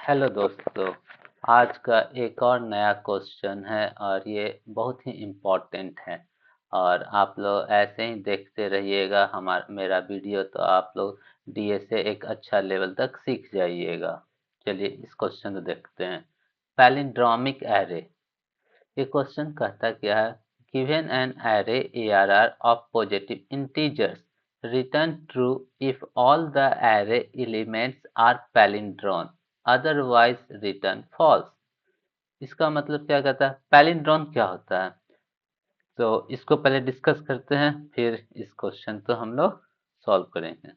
Hello दोस्तों। आज का एक और नया क्वेश्चन है और ये बहुत ही इम्पोर्टेंट है और आप लोग ऐसे ही देखते रहिएगा मेरा वीडियो, तो आप लोग डीए से एक अच्छा लेवल तक सीख जाइएगा। चलिए इस क्वेश्चन को देखते हैं। Palindromic array. ये क्वेश्चन कहता क्या है? Given an array ARR of positive integers, return true if all the array elements are palindrome, otherwise return false। इसका मतलब क्या कहता है? पैलिंड्रोम क्या होता है? तो इसको पहले डिस्कस करते हैं, फिर इस क्वेश्चन को हम लोग सॉल्व करेंगे।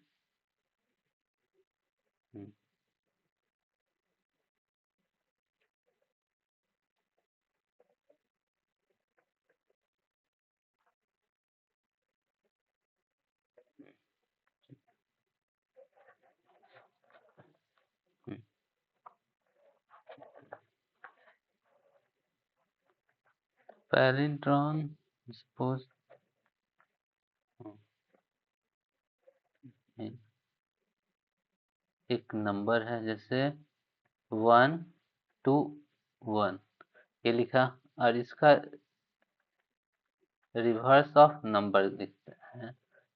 पैलिंड्रोम, सपोज एक नंबर है, जैसे 1 2 1, ये लिखा, और इसका रिवर्स ऑफ नंबर लिखते हैं।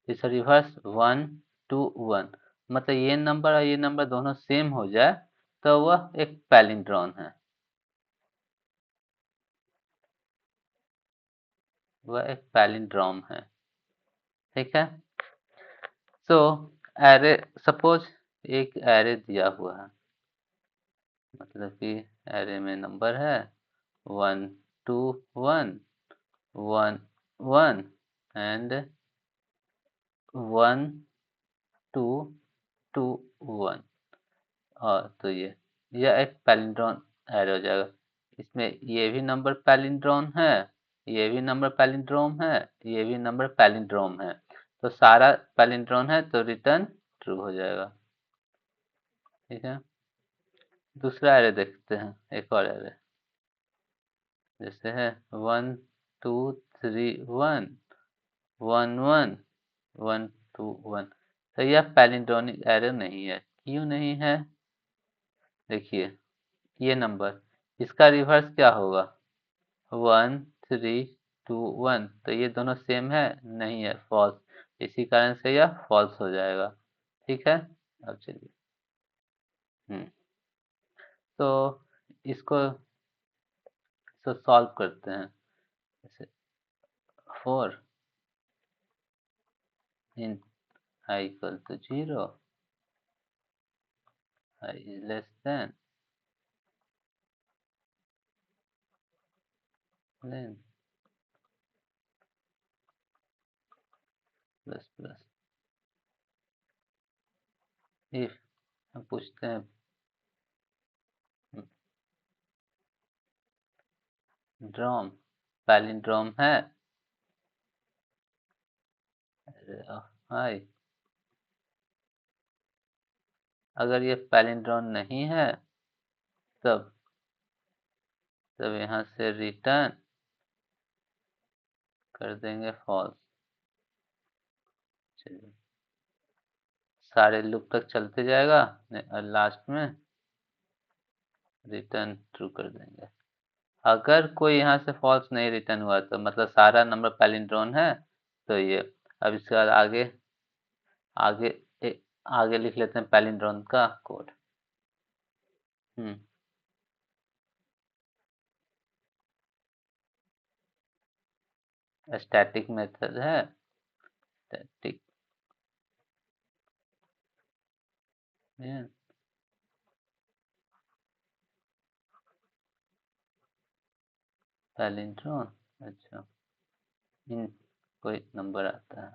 इस रिवर्स 1 2 1, मतलब ये नंबर और ये नंबर दोनों सेम हो जाए तो वह एक पैलिंड्रोम है। वह एक पैलिंड्रोम है। ठीक है। सो एरे, सपोज एक एरे दिया हुआ है, मतलब कि एरे में नंबर है 1 2 1 1 1 एंड 1 2 2 1। और तो यह एक पैलिंड्रोम ऐड हो जाएगा। इसमें ये भी नंबर पैलिंड्रोम है, ये भी नंबर पैलिंड्रोम है, ये भी नंबर पैलिंड्रोम है, तो सारा पैलिंड्रोम है तो रिटर्न ट्रू हो जाएगा। ठीक है। दूसरा एरे देखते हैं, एक और एरे जैसे है 1 2 3 1 1 1 1 2 1। तो यह पैलिंड्रोमिक एरे नहीं है। क्यों नहीं है? देखिए ये नंबर, इसका रिवर्स क्या होगा? 1 3 2 1, तो ये दोनों सेम है? नहीं है, फॉल्स। इसी कारण से यह फॉल्स हो जाएगा। ठीक है। अब चलिए तो इसको सॉल्व करते हैं। जैसे 4 in i equal to 0, i is less than plus plus. If हम पूछते हैं ड्रोम पैलिंड्रोम है, हाय, अगर ये पैलिंड्रोम नहीं है तब यहाँ से रिटर्न कर देंगे फॉल्स। चलिए सारे लूप तक चलते जाएगा और लास्ट में रिटर्न ट्रू कर देंगे। अगर कोई यहाँ से फॉल्स नहीं रिटर्न हुआ तो मतलब सारा नंबर पैलिंड्रोम है, तो ये, अब इसके बाद आगे आगे आगे लिख लेते हैं पैलिंड्रोम का कोड। स्टैटिक मेथड है, स्टैटिक पैलिंड्रोम। अच्छा, इन कोई नंबर आता है,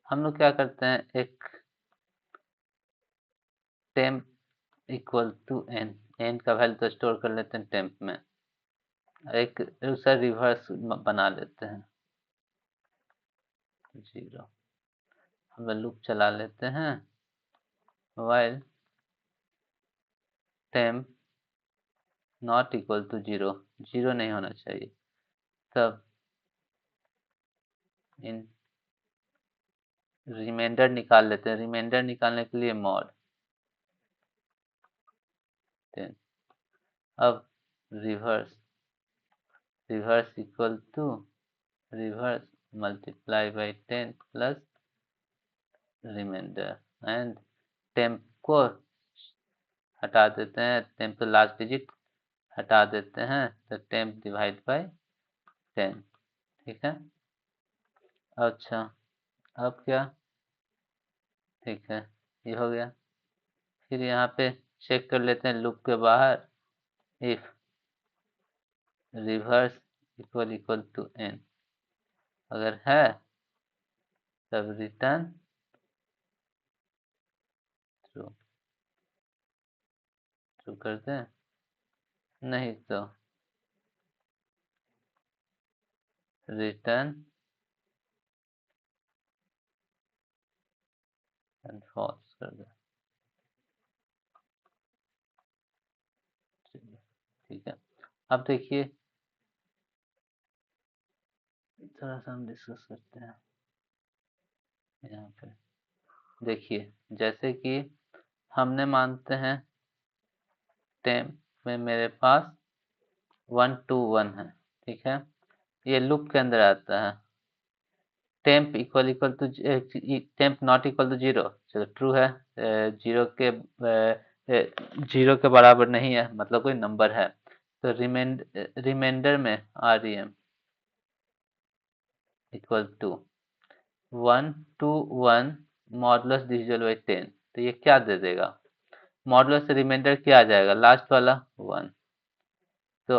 हम लोग क्या करते हैं, एक temp equal to N, N का वैल्यू तो स्टोर कर लेते हैं टेम्प में, एक दूसरा रिवर्स बना लेते हैं 0। हम लूप चला लेते हैं while temp not equal to 0, 0 नहीं होना चाहिए, तब इन रिमाइंडर निकाल लेते हैं। रिमाइंडर निकालने के लिए मॉड 10। अब reverse, reverse equal to reverse multiply by 10 plus reminder and temp को हटा देते हैं, टेम्प तो लास्ट डिजिट हटा देते हैं, तो टेम्प डिवाइड बाई 10। ठीक है। अच्छा, अब क्या? ठीक है, ये हो गया। फिर यहाँ पे चेक कर लेते हैं लूप के बाहर, if reverse equal to n, अगर है तब रिटर्न ट्रू। ट्रू करते हैं, नहीं तो रिटर्न एंड फॉल्स कर दे। ठीक है, अब देखिए थोड़ा सा हम डिस्कस करते हैं यहाँ पे। देखिए जैसे कि हमने मानते हैं टेम्प में मेरे पास 1 to 1 है, ठीक है, ये लूप के अंदर आता है। Temp equal to temp not equal to zero, चलो ट्रू है। जीरो के बराबर नहीं है, मतलब कोई नंबर है, तो रिमाइंडर में rem equal to 1 to 1 modulus division by 10, तो ये क्या दे देगा? मॉडुलस से रिमाइंडर क्या आ जाएगा? लास्ट वाला 1। तो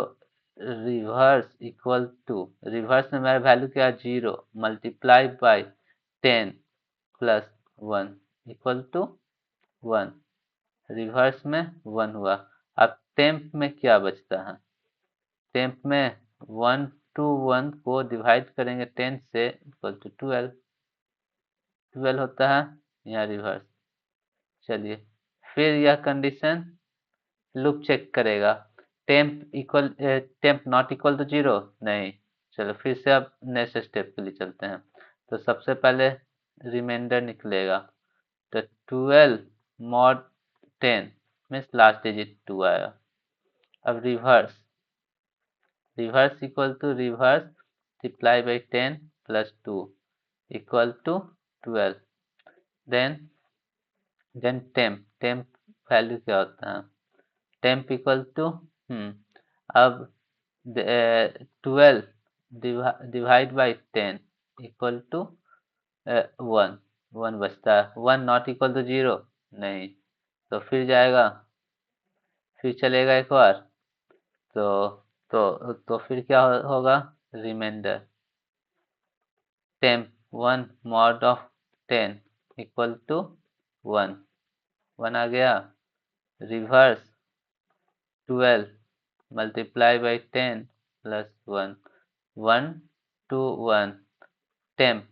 रिवर्स इक्वल टू, रिवर्स में मेरा वैल्यू क्या है? 0 multiply by 10 plus 1 equal to 1। Reverse में 1 हुआ। अब टेम्प में क्या बचता है? टेम्प में 1 to 1 को डिवाइड करेंगे 10 से, इक्वल टू 12। 12 होता है यहाँ रिवर्स। चलिए, फिर यह कंडीशन लूप चेक करेगा। Temp not equal to zero, नहीं। चलो फिर से अब नेक्स्ट स्टेप के लिए चलते हैं। तो सबसे पहले रिमाइंडर निकलेगा, तो 12 मॉड 10 मीन्स लास्ट डिजिट 2 आएगा। अब reverse, reverse equal to reverse multiply by 10 plus 2 equal to 12। Then temp, temp value क्या होता है? टेम्प इक्वल टू अब 12 डिवाइड बाई 10 इक्वल टू 1। 1 बचता है। 1 नॉट इक्वल टू जीरो, नहीं, तो फिर जाएगा, फिर चलेगा एक बार, तो फिर क्या होगा? Reminder temp 1 mod of 10 equal to 1। 1 आ गया। Reverse 12 multiply by 10 plus 1, 1 to 1 temp,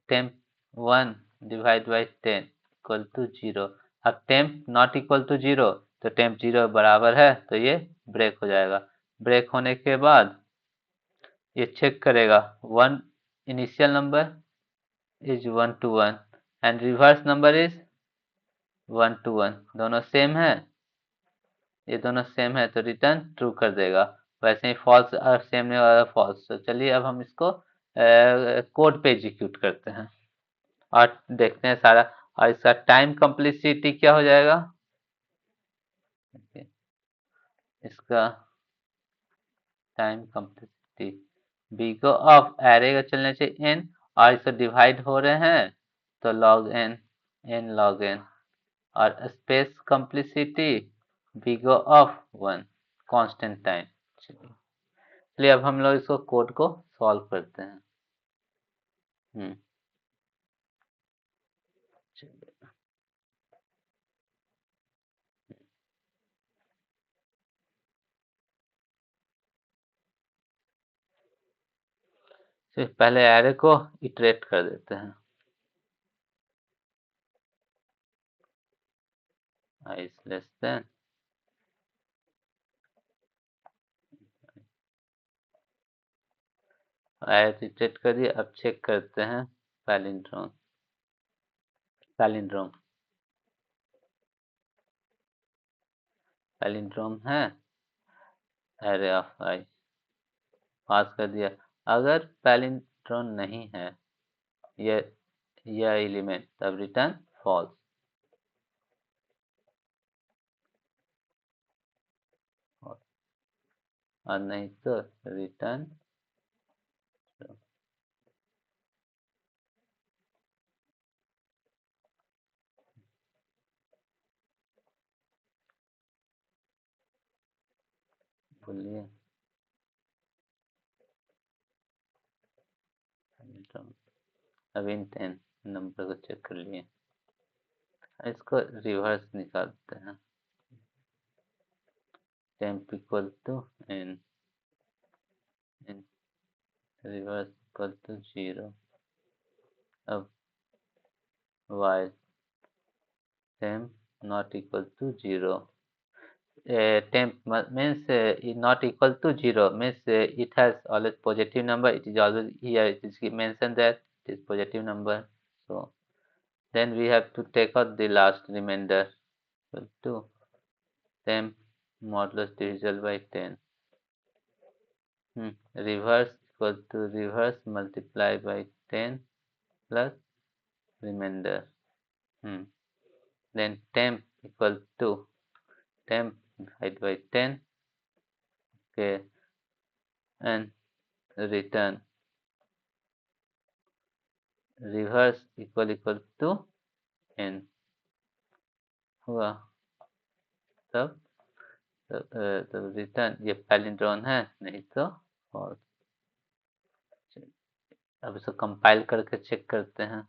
temp 1 divide by 10 equal to 0। अब टेम्प नॉट इक्वल टू 0, तो टेम्प 0 बराबर है, तो ये ब्रेक हो जाएगा। ब्रेक होने के बाद ये चेक करेगा 1 initial number is 1 to 1 and reverse number is 1 to 1, दोनों सेम है, ये दोनों सेम है, तो रिटर्न ट्रू कर देगा। वैसे ही फॉल्स और सेम नहीं होगा फॉल्स। तो चलिए अब हम इसको कोड पे एग्जीक्यूट करते हैं और देखते हैं सारा, और इसका टाइम कम्प्लीसिटी क्या हो जाएगा? इसका टाइम कम्प्लीसिटी बिगो ऑफ एरे का चलना चाहिए n, और इसको डिवाइड हो रहे हैं तो log n, n log n, और space complexity big O of 1 constant time. चलिए अब हम लोग इसको कोड को सॉल्व करते हैं। चलिए, सिर्फ पहले एरे को इटरेट कर देते हैं। i is less than, array iterate कर दिया। अब चेक करते हैं पैलिंड्रोम, पैलिंड्रोम पैलिंड्रोम है, एरे ऑफ आई पास कर दिया। अगर पैलिंड्रोम नहीं है ये यह एलिमेंट, तब रिटर्न फॉल्स। और नहीं तो रिटर्न बोलिए। अब इन 10 नंबर को चेक कर लिए, इसको रिवर्स निकालते हैं। Temp equal to N, N reverse equal to 0। अब while temp not equal to 0. Temp means not equal to 0 means it has always positive number. It is always here. It is mentioned that it is positive number. So then we have to take out the last remainder equal to temp modulus divisible by 10. Reverse equal to reverse multiply by 10 plus remainder. Then temp equal to temp divided by 10. Okay, and return reverse equal to n हुआ। तब तब return ये palindrome है, नहीं तो false. अब इसको compile करके चेक करते हैं।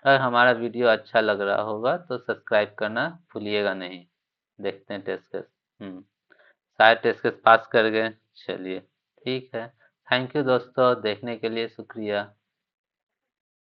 अगर हमारा वीडियो अच्छा लग रहा होगा तो सब्सक्राइब करना भूलिएगा नहीं। देखते हैं टेस्ट केस। सारे टेस्ट केस पास कर गए। चलिए ठीक है। थैंक यू दोस्तों, देखने के लिए शुक्रिया।